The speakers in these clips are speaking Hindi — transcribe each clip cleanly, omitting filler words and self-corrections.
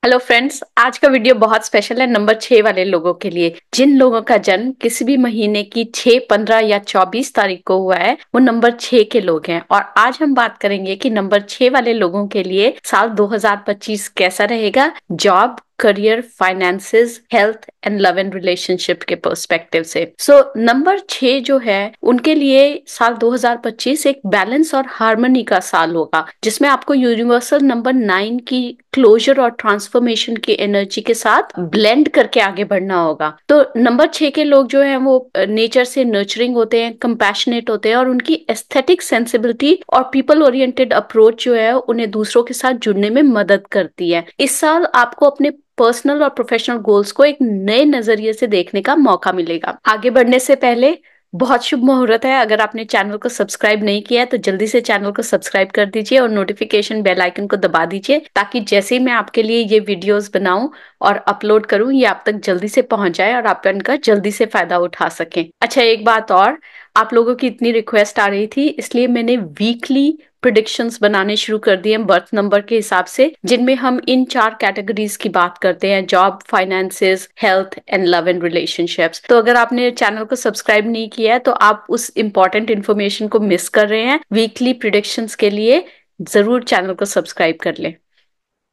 हेलो फ्रेंड्स, आज का वीडियो बहुत स्पेशल है नंबर 6 वाले लोगों के लिए। जिन लोगों का जन्म किसी भी महीने की 6, 15 या 24 तारीख को हुआ है वो नंबर 6 के लोग हैं। और आज हम बात करेंगे कि नंबर 6 वाले लोगों के लिए साल 2025 कैसा रहेगा, job, career, finances, health and love and relationship के पर्सपेक्टिव से। नंबर 6 जो है उनके लिए साल 2025 एक बैलेंस और हार्मनी का साल होगा, जिसमें आपको यूनिवर्सल नंबर 9 की क्लोजर और ट्रांसफॉर्मेशन की एनर्जी के साथ ब्लेंड करके आगे बढ़ना होगा। तो नंबर 6 के लोग जो हैं वो नेचर से नर्चरिंग होते हैं, कंपैशनेट होते हैं और उनकी एस्थेटिक सेंसिबिलिटी और पीपल ओरिएंटेड अप्रोच जो है उन्हें दूसरों के साथ जुड़ने में मदद करती है। इस साल आपको अपने पर्सनल और प्रोफेशनल गोल्स को एक नए नजरिए से देखने का मौका मिलेगा। आगे बढ़ने से पहले बहुत शुभ मुहूर्त है। अगर आपने चैनल को सब्सक्राइब नहीं किया है तो जल्दी से चैनल को सब्सक्राइब कर दीजिए और नोटिफिकेशन बेल आइकन को दबा दीजिए, ताकि जैसे ही मैं आपके लिए ये वीडियोस बनाऊं और अपलोड करूं ये आप तक जल्दी से पहुंच जाए और आप इनका जल्दी से फायदा उठा सकें। अच्छा, एक बात और, आप लोगों की इतनी रिक्वेस्ट आ रही थी इसलिए मैंने वीकली प्रिडिक्शंस बनाने शुरू कर दिए हैं बर्थ नंबर के हिसाब से, जिनमें हम इन 4 कैटेगरीज की बात करते हैं: job, finances, health and love and relationships. तो अगर आपने चैनल को सब्सक्राइब नहीं किया है तो आप उस इंपॉर्टेंट इन्फॉर्मेशन को मिस कर रहे हैं। वीकली प्रिडिक्शंस के लिए जरूर चैनल को सब्सक्राइब कर लें।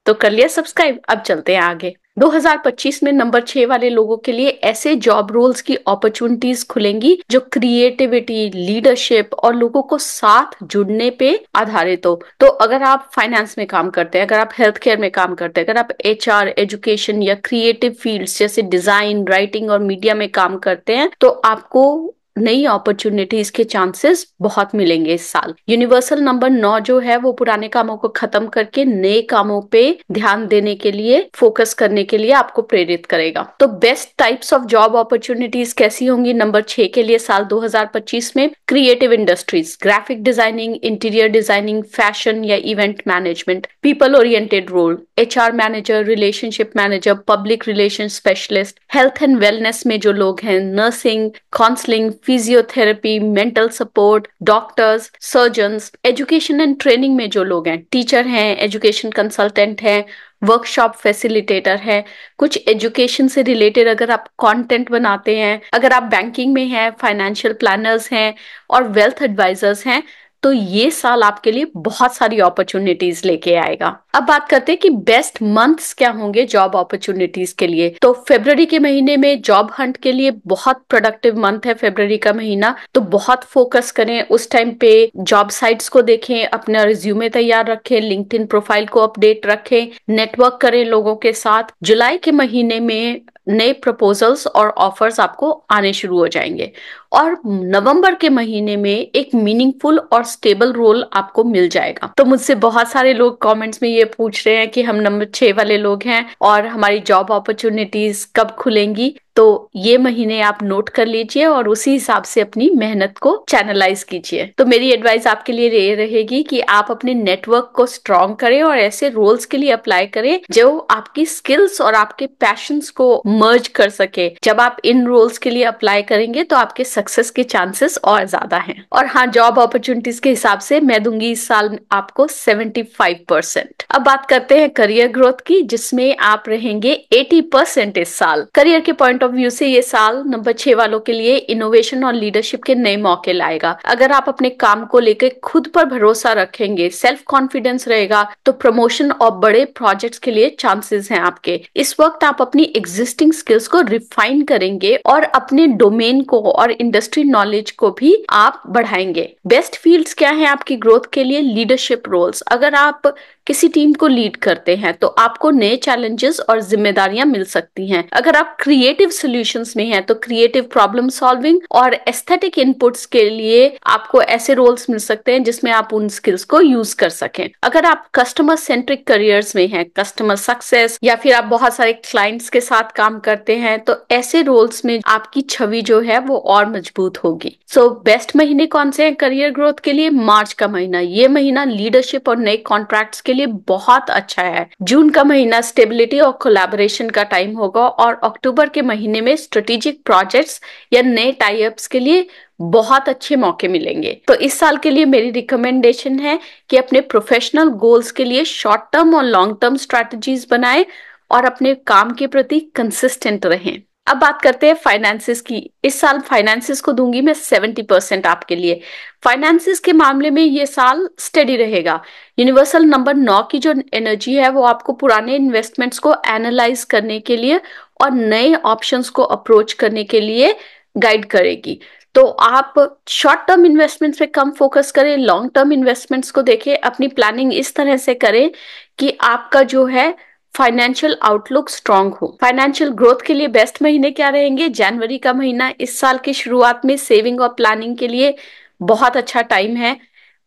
तो कर लिया सब्सक्राइब, अब चलते हैं आगे। 2025 में नंबर 6 वाले लोगों के लिए ऐसे जॉब रोल्स की अपॉर्चुनिटीज खुलेंगी जो क्रिएटिविटी, लीडरशिप और लोगों को साथ जुड़ने पे आधारित हो। तो अगर आप फाइनेंस में काम करते हैं, अगर आप हेल्थ केयर में काम करते हैं, अगर आप एचआर, एजुकेशन या क्रिएटिव फील्ड्स जैसे डिजाइन, राइटिंग और मीडिया में काम करते हैं तो आपको नई अपॉर्चुनिटीज के चांसेस बहुत मिलेंगे इस साल। यूनिवर्सल नंबर 9 जो है वो पुराने कामों को खत्म करके नए कामों पे ध्यान देने के लिए, फोकस करने के लिए आपको प्रेरित करेगा। तो best types of job opportunities कैसी होंगी नंबर 6 के लिए साल 2025 में? Creative industries, graphic designing, interior designing, fashion या event management, people oriented role, HR manager, relationship manager, public relation specialist, health and wellness में जो लोग हैं, nursing, counselling, physiotherapy, mental support, doctors, surgeons, education and training में जो लोग हैं, टीचर हैं, एजुकेशन कंसल्टेंट हैं, वर्कशॉप फैसिलिटेटर है, कुछ एजुकेशन से रिलेटेड अगर आप कंटेंट बनाते हैं, अगर आप बैंकिंग में हैं, फाइनेंशियल प्लानर्स हैं और वेल्थ एडवाइजर्स हैं, तो ये साल आपके लिए बहुत सारी अपॉर्चुनिटीज लेके आएगा। अब बात करते हैं कि बेस्ट मंथ्स क्या होंगे जॉब अपॉर्चुनिटीज के लिए। तो फरवरी के महीने में जॉब हंट के लिए बहुत प्रोडक्टिव मंथ है फरवरी का महीना, तो बहुत फोकस करें उस टाइम पे। जॉब साइट्स को देखें, अपना रिज्यूमे तैयार रखें, लिंक्डइन प्रोफाइल को अपडेट रखें, नेटवर्क करें लोगों के साथ। जुलाई के महीने में नए प्रपोजल्स और ऑफर्स आपको आने शुरू हो जाएंगे और नवंबर के महीने में एक मीनिंगफुल और स्टेबल रोल आपको मिल जाएगा। तो मुझसे बहुत सारे लोग कमेंट्स में ये पूछ रहे हैं कि हम नंबर 6 वाले लोग हैं और हमारी जॉब अपॉर्चुनिटीज कब खुलेंगी। तो ये महीने आप नोट कर लीजिए और उसी हिसाब से अपनी मेहनत को चैनलाइज कीजिए। तो मेरी एडवाइस आपके लिए ये रहेगी कि आप अपने नेटवर्क को स्ट्रॉन्ग करें और ऐसे रोल्स के लिए अप्लाई करें जो आपकी स्किल्स और आपके पैशंस को मर्ज कर सके। जब आप इन रोल्स के लिए अप्लाई करेंगे तो आपके सक्सेस के चांसेस और ज्यादा हैं। और हाँ, जॉब अपॉर्चुनिटीज के हिसाब से मैं दूंगी इस साल आपको 75%। अब बात करते हैं करियर ग्रोथ की, जिसमें आप रहेंगे 80% इस साल। करियर के पॉइंट ऑफ व्यू से ये साल नंबर 6 वालों के लिए इनोवेशन और लीडरशिप के नए मौके लाएगा। अगर आप अपने काम को लेकर खुद पर भरोसा रखेंगे, सेल्फ कॉन्फिडेंस रहेगा, तो प्रमोशन और बड़े प्रोजेक्ट्स के लिए चांसेस हैं आपके। इस वक्त आप अपनी एग्जिस्टिंग स्किल्स को रिफाइन करेंगे और अपने डोमेन को और इंडस्ट्री नॉलेज को भी आप बढ़ाएंगे। बेस्ट फील्ड्स क्या है आपकी ग्रोथ के लिए? Leadership roles. अगर आप किसी टीम को लीड करते हैं तो आपको नए चैलेंजेस और जिम्मेदारियां मिल सकती हैं। अगर आप क्रिएटिव सॉल्यूशंस में हैं तो क्रिएटिव प्रॉब्लम सॉल्विंग और एस्थेटिक इनपुट्स के लिए आपको ऐसे रोल्स मिल सकते हैं जिसमें आप उन स्किल्स को यूज कर सकें। अगर आप कस्टमर सेंट्रिक करियर्स में हैं, कस्टमर सक्सेस या फिर आप बहुत सारे क्लाइंट्स के साथ काम करते हैं, तो ऐसे रोल्स में आपकी छवि जो है वो और मजबूत होगी। सो बेस्ट महीने कौन से हैं करियर ग्रोथ के लिए? मार्च का महीना, ये महीना लीडरशिप और नए कॉन्ट्रैक्ट्स के लिए बहुत अच्छा है। जून का महीना स्टेबिलिटी और कोलैबोरेशन का टाइम होगा और अक्टूबर के महीने में स्ट्रेटेजिक प्रोजेक्ट्स या नए टाई अप्स के लिए बहुत अच्छे मौके मिलेंगे। तो इस साल के लिए मेरी रिकमेंडेशन है कि अपने प्रोफेशनल गोल्स के लिए शॉर्ट टर्म और लॉन्ग टर्म स्ट्रैटेजीज बनाएं और अपने काम के प्रति कंसिस्टेंट रहें। अब बात करते हैं फाइनेंसिस की। इस साल फाइनेंसिस को दूंगी मैं 70% आपके लिए। फाइनेंसिस के मामले में ये साल स्टेडी रहेगा। यूनिवर्सल नंबर 9 की जो एनर्जी है वो आपको पुराने इन्वेस्टमेंट्स को एनालाइज करने के लिए और नए ऑप्शंस को अप्रोच करने के लिए गाइड करेगी। तो आप शॉर्ट टर्म इन्वेस्टमेंट्स पे कम फोकस करें, लॉन्ग टर्म इन्वेस्टमेंट्स को देखें, अपनी प्लानिंग इस तरह से करें कि आपका जो है फाइनेंशियल आउटलुक स्ट्रांग हो। फाइनेंशियल ग्रोथ के लिए बेस्ट महीने क्या रहेंगे? जनवरी का महीना इस साल की शुरुआत में सेविंग और प्लानिंग के लिए बहुत अच्छा टाइम है।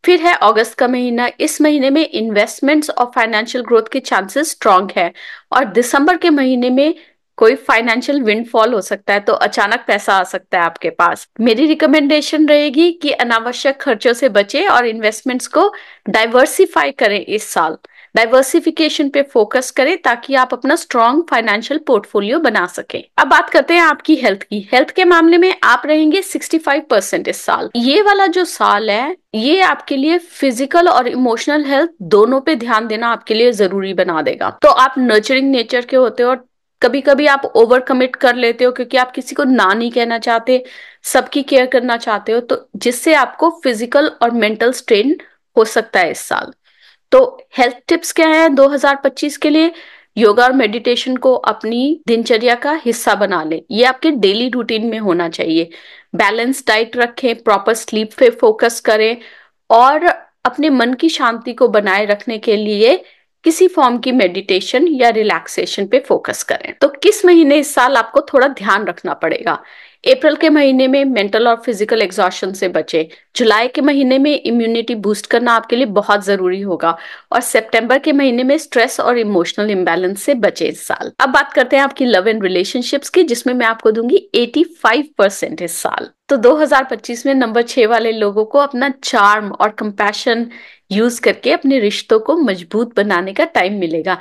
फिर है अगस्त का महीना। इस महीने में इन्वेस्टमेंट्स और फाइनेंशियल ग्रोथ के चांसेस स्ट्रांग है। और दिसंबर के महीने में कोई फाइनेंशियल विंडफॉल हो सकता है, तो अचानक पैसा आ सकता है आपके पास। मेरी रिकमेंडेशन रहेगी कि अनावश्यक खर्चों से बचें और इन्वेस्टमेंट्स को डाइवर्सिफाई करें। इस साल डाइवर्सिफिकेशन पे फोकस करें ताकि आप अपना स्ट्रॉन्ग फाइनेंशियल पोर्टफोलियो बना सकें। अब बात करते हैं आपकी हेल्थ की। हेल्थ के मामले में आप रहेंगे 65% इस साल। ये वाला जो साल है ये आपके लिए फिजिकल और इमोशनल हेल्थ दोनों पे ध्यान देना आपके लिए जरूरी बना देगा। तो आप नर्चरिंग नेचर के होते हो और कभी कभी आप ओवर कमिट कर लेते हो क्योंकि आप किसी को ना नहीं कहना चाहते, सबकी केयर करना चाहते हो, तो जिससे आपको फिजिकल और मेंटल स्ट्रेन हो सकता है इस साल। तो हेल्थ टिप्स क्या है 2025 के लिए? योगा और मेडिटेशन को अपनी दिनचर्या का हिस्सा बना लें। ये आपके डेली रूटीन में होना चाहिए। बैलेंस डाइट रखें, प्रॉपर स्लीप पे फोकस करें और अपने मन की शांति को बनाए रखने के लिए किसी फॉर्म की मेडिटेशन या रिलैक्सेशन पे फोकस करें। तो किस महीने इस साल आपको थोड़ा ध्यान रखना पड़ेगा? अप्रैल के महीने में मेंटल और फिजिकल एग्जॉशन से बचें। जुलाई के महीने में इम्यूनिटी बूस्ट करना आपके लिए बहुत जरूरी होगा। और सितंबर के महीने में स्ट्रेस और इमोशनल इम्बैलेंस से बचे इस साल। अब बात करते हैं आपकी लव एंड रिलेशनशिप्स की, जिसमें मैं आपको दूंगी 85% इस साल। तो 2025 में नंबर 6 वाले लोगों को अपना चार्म और कंपैशन यूज करके अपने रिश्तों को मजबूत बनाने का टाइम मिलेगा।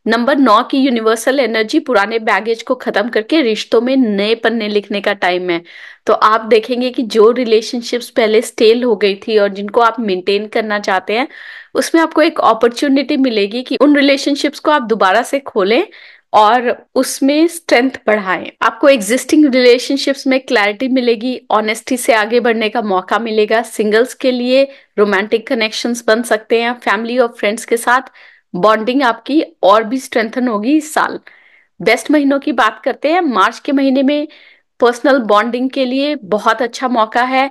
नंबर 9 की यूनिवर्सल एनर्जी पुराने बैगेज को खत्म करके रिश्तों में नए पन्ने लिखने का टाइम है। तो आप देखेंगे कि जो रिलेशनशिप्स पहले स्टेल हो गई थी और जिनको आप मेंटेन करना चाहते हैं, उसमें आपको एक अपॉर्चुनिटी मिलेगी कि उन रिलेशनशिप्स को आप दोबारा से खोलें और उसमें स्ट्रेंथ बढ़ाएं। आपको एग्जिस्टिंग रिलेशनशिप्स में क्लैरिटी मिलेगी, ऑनेस्टी से आगे बढ़ने का मौका मिलेगा। सिंगल्स के लिए रोमांटिक कनेक्शंस बन सकते हैं। फैमिली और फ्रेंड्स के साथ बॉन्डिंग आपकी और भी स्ट्रेंथन होगी इस साल। बेस्ट महीनों की बात करते हैं। मार्च के महीने में पर्सनल बॉन्डिंग के लिए बहुत अच्छा मौका है।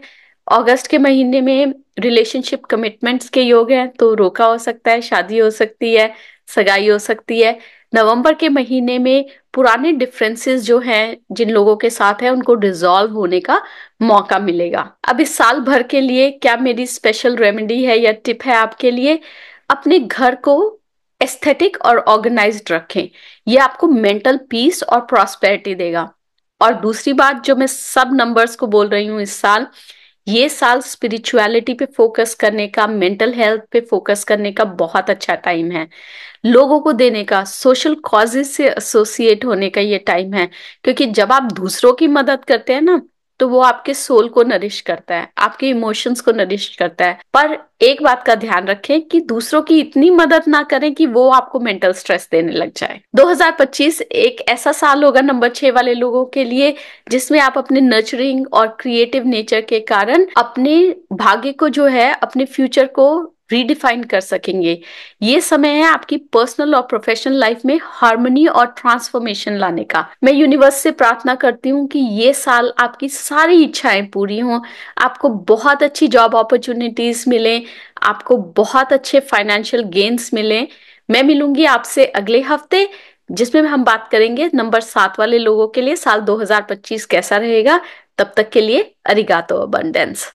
अगस्त के महीने में रिलेशनशिप कमिटमेंट्स के योग हैं, तो रोका हो सकता है, शादी हो सकती है, सगाई हो सकती है। नवंबर के महीने में पुराने डिफरेंसेस जो हैं जिन लोगों के साथ है उनको डिसॉल्व होने का मौका मिलेगा। अब इस साल भर के लिए क्या मेरी स्पेशल रेमेडी है या टिप है आपके लिए? अपने घर को एस्थेटिक और ऑर्गेनाइज्ड रखें। ये आपको मेंटल पीस और प्रॉस्पेरिटी देगा। और दूसरी बात जो मैं सब नंबर्स को बोल रही हूँ इस साल, ये साल स्पिरिचुअलिटी पे फोकस करने का, मेंटल हेल्थ पे फोकस करने का बहुत अच्छा टाइम है। लोगों को देने का, सोशल कॉजेज से एसोसिएट होने का ये टाइम है। क्योंकि जब आप दूसरों की मदद करते हैं ना, तो वो आपके सोल को नरिश करता है, आपके इमोशंस को नरिश करता है। पर एक बात का ध्यान रखें कि दूसरों की इतनी मदद ना करें कि वो आपको मेंटल स्ट्रेस देने लग जाए। 2025 एक ऐसा साल होगा नंबर 6 वाले लोगों के लिए जिसमें आप अपने नर्चरिंग और क्रिएटिव नेचर के कारण अपने भाग्य को जो है, अपने फ्यूचर को रीडिफाइन कर सकेंगे। ये समय है आपकी पर्सनल और प्रोफेशनल लाइफ में हार्मनी और ट्रांसफॉर्मेशन लाने का। मैं यूनिवर्स से प्रार्थना करती हूँ कि ये साल आपकी सारी इच्छाएं पूरी हों, आपको बहुत अच्छी जॉब अपॉर्चुनिटीज मिले, आपको बहुत अच्छे फाइनेंशियल गेन्स मिले। मैं मिलूंगी आपसे अगले हफ्ते, जिसमें हम बात करेंगे नंबर 7 वाले लोगों के लिए साल 2025 कैसा रहेगा। तब तक के लिए अरिगातो अबंडेंस।